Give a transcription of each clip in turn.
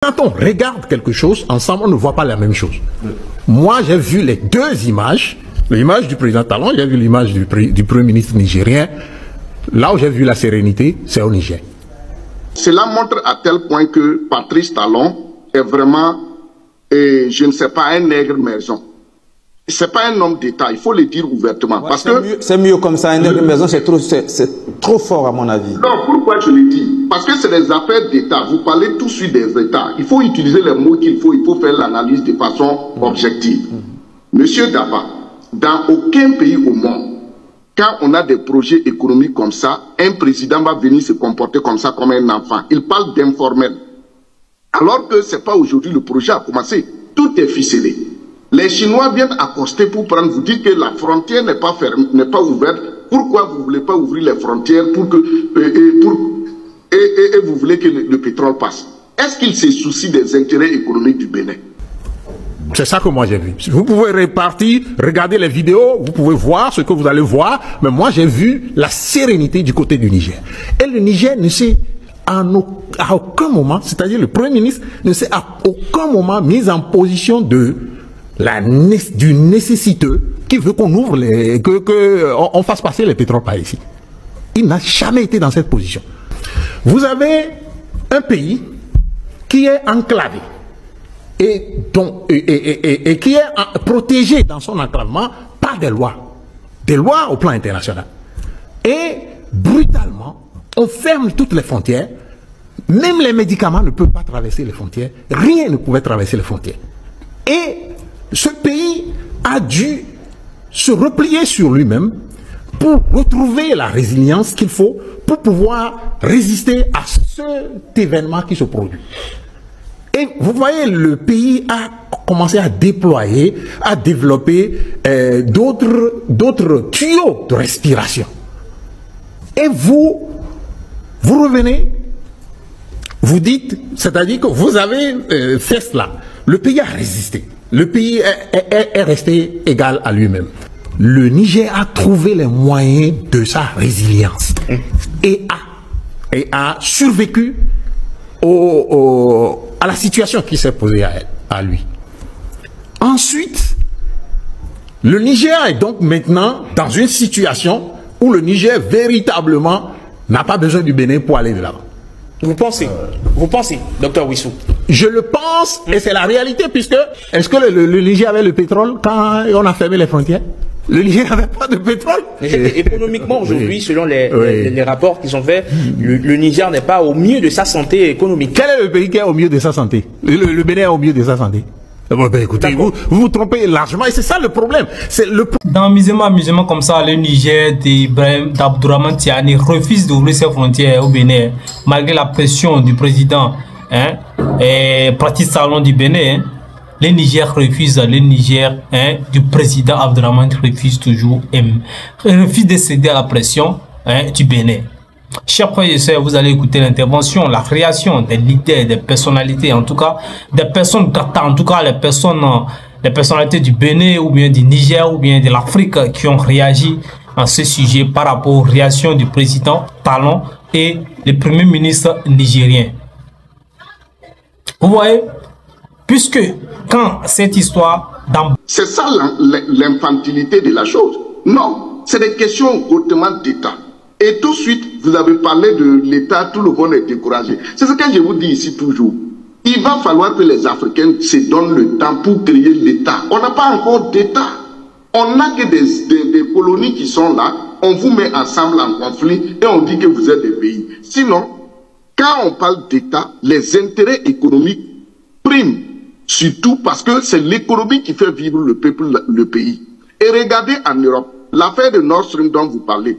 Quand on regarde quelque chose, ensemble, on ne voit pas la même chose. Moi, j'ai vu les deux images. L'image du président Talon, j'ai vu l'image du premier ministre nigérien. Là où j'ai vu la sérénité, c'est au Niger. Cela montre à tel point que Patrice Talon est vraiment, je ne sais pas, un nègre maison. C'est pas un homme d'État, il faut le dire ouvertement. Ouais, c'est mieux comme ça, un nègre maison, c'est trop fort à mon avis. Non, pourquoi je le dis? Parce que c'est des affaires d'État. Vous parlez tout de suite des États. Il faut utiliser les mots qu'il faut, il faut faire l'analyse de façon objective. Monsieur Daba, dans aucun pays au monde, quand on a des projets économiques comme ça, un président va venir se comporter comme ça, comme un enfant. Il parle d'informel. Alors que ce n'est pas aujourd'hui le projet a commencé. Tout est ficelé. Les Chinois viennent accoster pour prendre, vous dites que la frontière n'est pas fermée, n'est pas ouverte. Pourquoi vous ne voulez pas ouvrir les frontières pour que, et vous voulez que le pétrole passe? Est-ce qu'il se soucie des intérêts économiques du Bénin? C'est ça que moi j'ai vu. Vous pouvez repartir, regarder les vidéos, vous pouvez voir ce que vous allez voir, mais moi j'ai vu la sérénité du côté du Niger. Et le Niger ne s'est à aucun moment, c'est-à-dire le Premier ministre ne s'est à aucun moment mis en position du nécessiteux qui veut qu'on ouvre on fasse passer les pétroles par ici. Il n'a jamais été dans cette position. Vous avez un pays qui est enclavé et qui est protégé dans son enclavement par des lois au plan international. Et brutalement, on ferme toutes les frontières. Même les médicaments ne peuvent pas traverser les frontières. Rien ne pouvait traverser les frontières. Et ce pays a dû se replier sur lui-même pour retrouver la résilience qu'il faut pour pouvoir résister à cet événement qui se produit. Et vous voyez, le pays a commencé à déployer, à développer d'autres tuyaux de respiration. Et vous revenez, vous dites, c'est-à-dire que vous avez fait cela. Le pays a résisté. Le pays est resté égal à lui-même. Le Niger a trouvé les moyens de sa résilience et a survécu à la situation qui s'est posée à lui. Ensuite, le Niger est donc maintenant dans une situation où le Niger véritablement n'a pas besoin du Bénin pour aller de l'avant. Vous pensez, docteur Wissou? Je le pense, et c'est la réalité, puisque est-ce que le Niger avait le pétrole quand on a fermé les frontières? Le Niger n'avait pas de pétrole. Économiquement, aujourd'hui, selon les rapports qui sont faits, le Niger n'est pas au mieux de sa santé économique. Quel est le pays qui est au mieux de sa santé? Le Bénin est au mieux de sa santé. Écoutez, vous vous trompez largement, et c'est ça le problème. Dans amusement comme ça, le Niger d'Abdourahmane Tiani refuse d'ouvrir ses frontières au Bénin, malgré la pression du président et Patrice Talon du Bénin. Le Niger refuse, du président Abdourahmane refuse toujours, refuse de céder à la pression du Bénin. Chers frères et sœurs, vous allez écouter l'intervention, la réaction des leaders, des personnalités, en tout cas, des personnes d'État, en tout cas les personnalités du Bénin ou bien du Niger ou bien de l'Afrique qui ont réagi à ce sujet par rapport aux réactions du président Talon et le premier ministre nigérien. Vous voyez, puisque quand cette histoire... C'est ça l'infantilité de la chose. Non, c'est des questions hautement d'État. Et tout de suite, vous avez parlé de l'État, tout le monde est découragé. C'est ce que je vous dis ici toujours. Il va falloir que les Africains se donnent le temps pour créer l'État. On n'a pas encore d'État. On n'a que des colonies qui sont là. On vous met ensemble en conflit et on dit que vous êtes des pays. Sinon, quand on parle d'État, les intérêts économiques priment. Surtout parce que c'est l'économie qui fait vivre le peuple, le pays. Et regardez en Europe, l'affaire de Nord Stream dont vous parlez.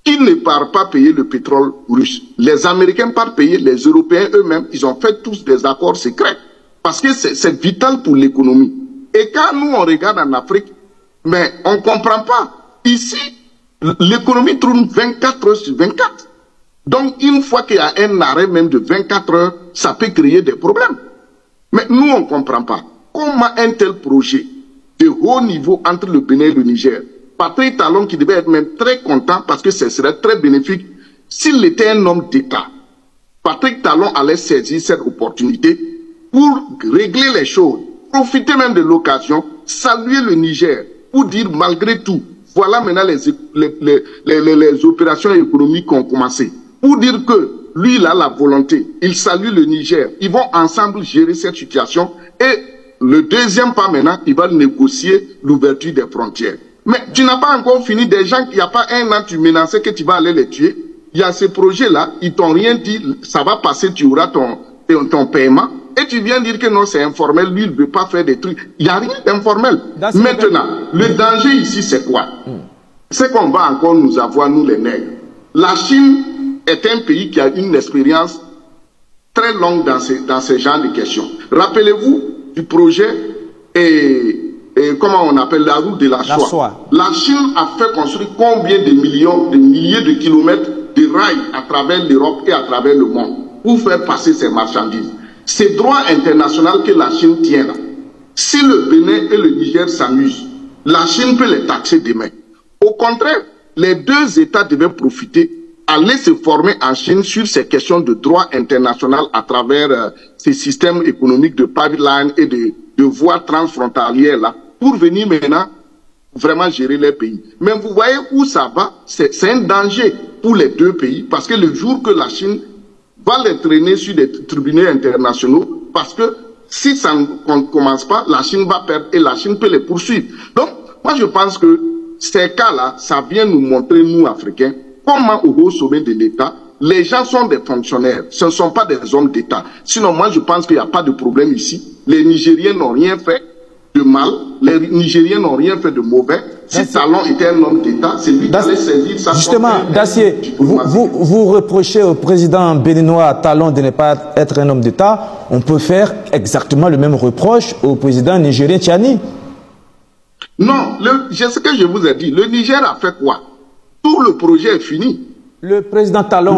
Qui ne part pas payer le pétrole russe? Les Américains partent payer, les Européens eux-mêmes, ils ont fait tous des accords secrets. Parce que c'est vital pour l'économie. Et quand nous, on regarde en Afrique, mais on ne comprend pas. Ici, l'économie tourne 24 heures sur 24. Donc, une fois qu'il y a un arrêt même de 24 heures, ça peut créer des problèmes. Mais nous, on ne comprend pas. Comment un tel projet de haut niveau entre le Bénin et le Niger, Patrice Talon qui devait être même très content parce que ce serait très bénéfique s'il était un homme d'État. Patrice Talon allait saisir cette opportunité régler les choses, profiter même de l'occasion, saluer le Niger pour dire malgré tout, voilà maintenant les opérations économiques qui ont commencé. Pour dire que lui, il a la volonté, il salue le Niger, ils vont ensemble gérer cette situation et le deuxième pas maintenant, il va négocier l'ouverture des frontières. Mais tu n'as pas encore fini, des gens, il n'y a pas un an, tu menaçais que tu vas aller les tuer. Il y a ces projets-là, ils t'ont rien dit, ça va passer, tu auras ton paiement. Et tu viens dire que non, c'est informel, lui, il ne veut pas faire des trucs. Il n'y a rien d'informel. Maintenant, le danger ici, c'est quoi? C'est qu'on va encore nous avoir, nous les nègres. La Chine est un pays qui a une expérience très longue dans ce genre de questions. Rappelez-vous du projet comment on appelle la route de la soie. La Chine a fait construire combien de milliers de kilomètres de rails à travers l'Europe et à travers le monde pour faire passer ces marchandises. C'est droit international que la Chine tient là. Si le Bénin et le Niger s'amusent, la Chine peut les taxer demain. Au contraire, les deux États devaient profiter, aller se former en Chine sur ces questions de droit international à travers ces systèmes économiques de pipeline et de voies transfrontalières là, pour venir maintenant vraiment gérer les pays. Mais vous voyez où ça va, c'est un danger pour les deux pays, parce que le jour que la Chine va les traîner sur des tribunaux internationaux, parce que si ça ne commence pas, la Chine va perdre et la Chine peut les poursuivre. Donc, moi je pense que ces cas-là, ça vient nous montrer, nous Africains, comment au haut sommet de l'État, les gens sont des fonctionnaires, ce ne sont pas des hommes d'État. Sinon, moi je pense qu'il n'y a pas de problème ici. Les Nigériens n'ont rien fait de mal, les Nigériens n'ont rien fait de mauvais. Si Talon était un homme d'État, c'est lui qui allait saisir sa... Justement, Dacier, vous reprochez au président béninois Talon de ne pas être un homme d'État. On peut faire exactement le même reproche au président nigérien Tchani. Non, ce que je vous ai dit, le Niger a fait quoi? Tout le projet est fini. Le président Talon,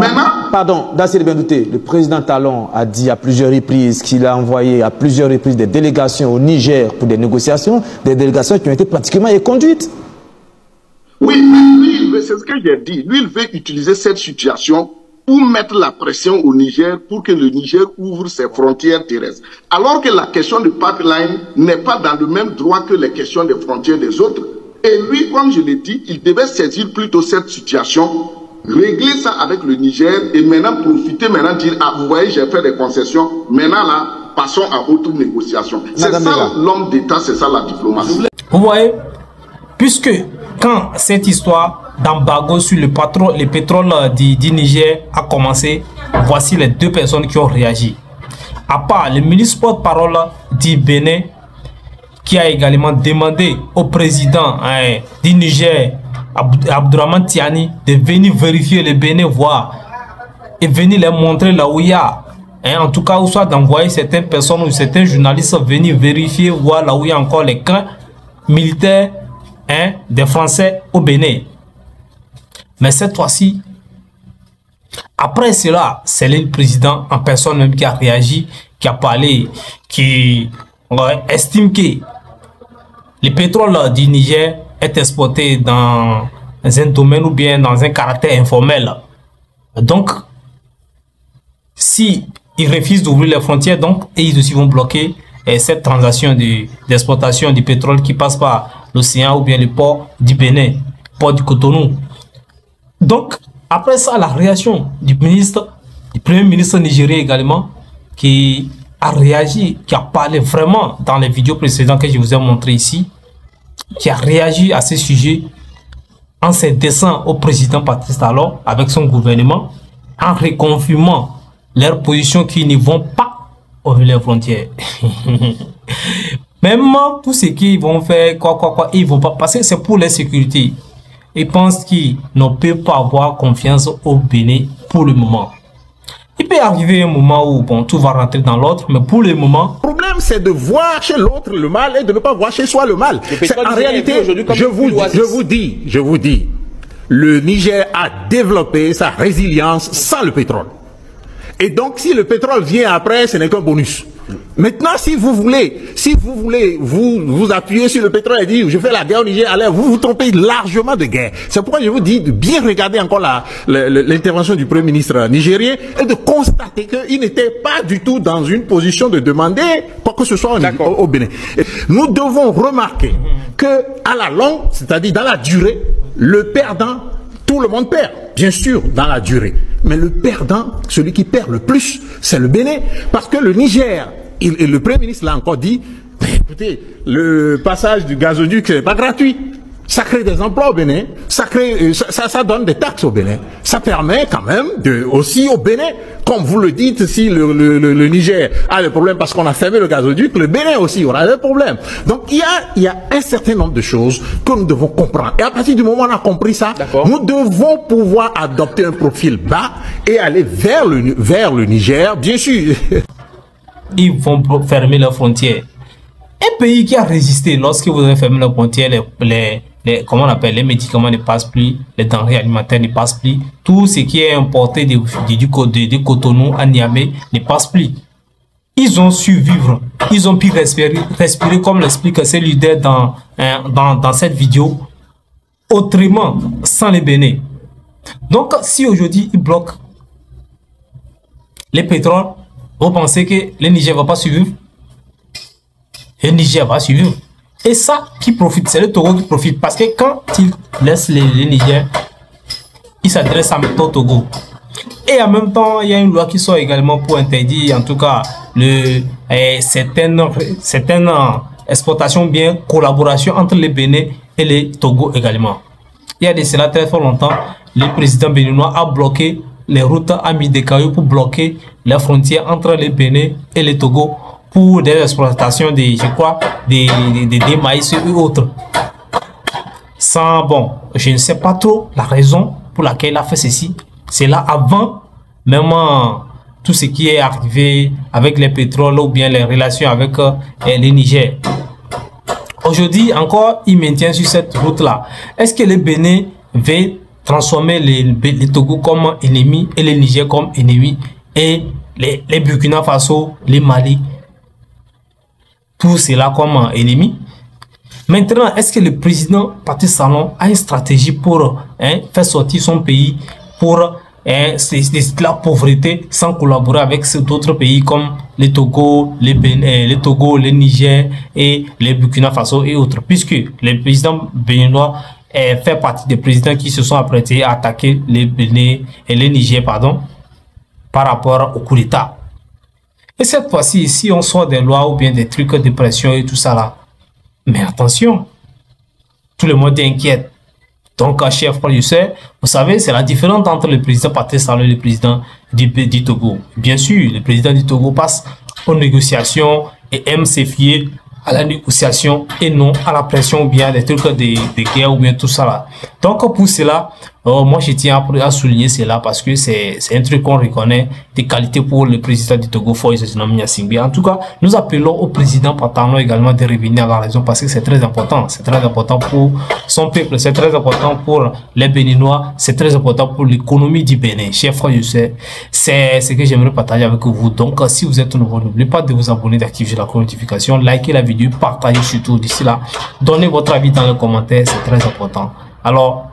pardon, Dacier Bendouté, le président Talon a dit à plusieurs reprises qu'il a envoyé à plusieurs reprises des délégations au Niger pour des négociations, des délégations qui ont été pratiquement éconduites. Oui, mais lui, c'est ce que j'ai dit. Lui, il veut utiliser cette situation pour mettre la pression au Niger pour que le Niger ouvre ses frontières terrestres. Alors que la question de pipeline n'est pas dans le même droit que les questions des frontières des autres. Et lui, comme je l'ai dit, il devait saisir plutôt cette situation, régler ça avec le Niger et maintenant profiter, maintenant dire, ah, vous voyez, j'ai fait des concessions, maintenant là, passons à autre négociation. C'est ça l'homme d'État, c'est ça la diplomatie. Vous voyez, puisque quand cette histoire d'embargo sur le pétrole du Niger a commencé, voici les deux personnes qui ont réagi. À part le ministre porte-parole du Bénin, qui a également demandé au président du Niger, Abdourahmane Tiani, de venir vérifier le Bénin, voir et venir les montrer là où il y a. En tout cas, ou soit d'envoyer certaines personnes ou certains journalistes venir vérifier, voir là où il y a encore les camps militaires des Français au Bénin. Mais cette fois-ci, après cela, c'est le président en personne même qui a réagi, qui a parlé, qui estime que le pétrole du Niger est exporté dans un domaine ou bien dans un caractère informel. Donc, si ils refusent d'ouvrir les frontières, donc, et ils aussi vont bloquer cette transaction d'exportation du pétrole qui passe par l'océan ou bien le port du Bénin, port du Cotonou. Donc, après ça, la réaction du premier ministre nigérien également, qui a réagi, qui a parlé vraiment dans les vidéos précédentes que je vous ai montré ici, qui a réagi à ce sujet en s'adressant au président Patrice Talon avec son gouvernement, en reconfirmant leur position qu'ils ne vont pas ouvrir les frontières. Même tout ce qu'ils vont faire, ils vont pas passer, c'est pour la sécurité. Ils pensent qu'ils ne peuvent pas avoir confiance au Bénin pour le moment. Il peut arriver un moment où bon, tout va rentrer dans l'autre, mais pour le moment... Le problème, c'est de voir chez l'autre le mal et de ne pas voir chez soi le mal. En réalité, je vous dis, le Niger a développé sa résilience sans le pétrole. Et donc, si le pétrole vient après, ce n'est qu'un bonus. Maintenant, si vous voulez vous appuyer sur le pétrole et dire je fais la guerre au Niger, allez, vous vous trompez largement de guerre. C'est pourquoi je vous dis de bien regarder encore l'intervention du Premier ministre nigérien et de constater qu'il n'était pas du tout dans une position de demander quoi que ce soit au Bénin. Nous devons remarquer que à la longue, c'est-à-dire dans la durée, le perdant, tout le monde perd, bien sûr, dans la durée. Mais le perdant, celui qui perd le plus, c'est le Bénin. Parce que le Niger, et le Premier ministre l'a encore dit, écoutez, le passage du gazoduc, c'est pas gratuit. Ça crée des emplois au Bénin, ça donne des taxes au Bénin. Ça permet quand même aussi au Bénin, comme vous le dites, si le Niger a des problèmes parce qu'on a fermé le gazoduc, le Bénin aussi aura des problèmes. Donc il y a un certain nombre de choses que nous devons comprendre. Et à partir du moment où on a compris ça, nous devons pouvoir adopter un profil bas et aller vers le Niger, bien sûr. Ils vont fermer leurs frontières. Un pays qui a résisté lorsque vous avez fermé leurs frontières, comment on appelle, les médicaments ne passent plus, les denrées alimentaires ne passent plus, tout ce qui est importé du Cotonou à Niamey ne passe plus. Ils ont su vivre, ils ont pu respirer comme l'explique ce leader dans cette vidéo, autrement, sans les Bénin. Donc, si aujourd'hui ils bloquent les pétroles, vous pensez que le Niger ne va pas survivre? Le Niger va survivre. Et ça, qui profite, c'est le Togo qui profite. Parce que quand il laisse les Niger, il s'adresse au Togo. Et en même temps, il y a une loi qui sort également pour interdire, en tout cas, certaines exportations, bien collaboration entre les Bénin et les Togo également. Il y a de cela très fort longtemps, le président béninois a bloqué les routes à Midekayo pour bloquer les frontières entre les Bénin et les Togo pour des exploitations des maïs et autres. Sans, bon, je ne sais pas trop la raison pour laquelle il a fait ceci. C'est là avant même tout ce qui est arrivé avec les pétroles ou bien les relations avec les Niger. Aujourd'hui encore, il maintient sur cette route-là. Est-ce que les Bénin veulent transformer les Togo comme ennemis et les Niger comme ennemis et les Burkina Faso, les Mali, tout cela comme ennemi? Maintenant, est-ce que le président Patrice Talon a une stratégie pour faire sortir son pays pour la pauvreté sans collaborer avec d'autres pays comme les Togo, les Niger et les Burkina Faso et autres, puisque le président béninois fait partie des présidents qui se sont apprêtés à attaquer les Bénin et les Niger, pardon, par rapport au coup d'État. Et cette fois-ci, si on sort des lois ou bien des trucs de pression et tout ça là, mais attention, tout le monde est inquiet. Donc, chef producteur, vous savez, c'est la différence entre le président Patrice Talon et le président du Togo. Bien sûr, le président du Togo passe aux négociations et aime se fier à la négociation et non à la pression ou bien des trucs de guerre ou bien tout ça là. Donc pour cela, moi je tiens à souligner cela parce que c'est un truc qu'on reconnaît des qualités pour le président du Togo, Foyce Gnassingbé. En tout cas, nous appelons au président Talon également de revenir à la raison parce que c'est très important. C'est très important pour son peuple, c'est très important pour les Béninois, c'est très important pour l'économie du Bénin. Chers frères, je sais, c'est ce que j'aimerais partager avec vous. Donc si vous êtes nouveau, n'oubliez pas de vous abonner, d'activer la notification, liker la vidéo, partagez surtout d'ici là. Donnez votre avis dans les commentaires, c'est très important. Alors,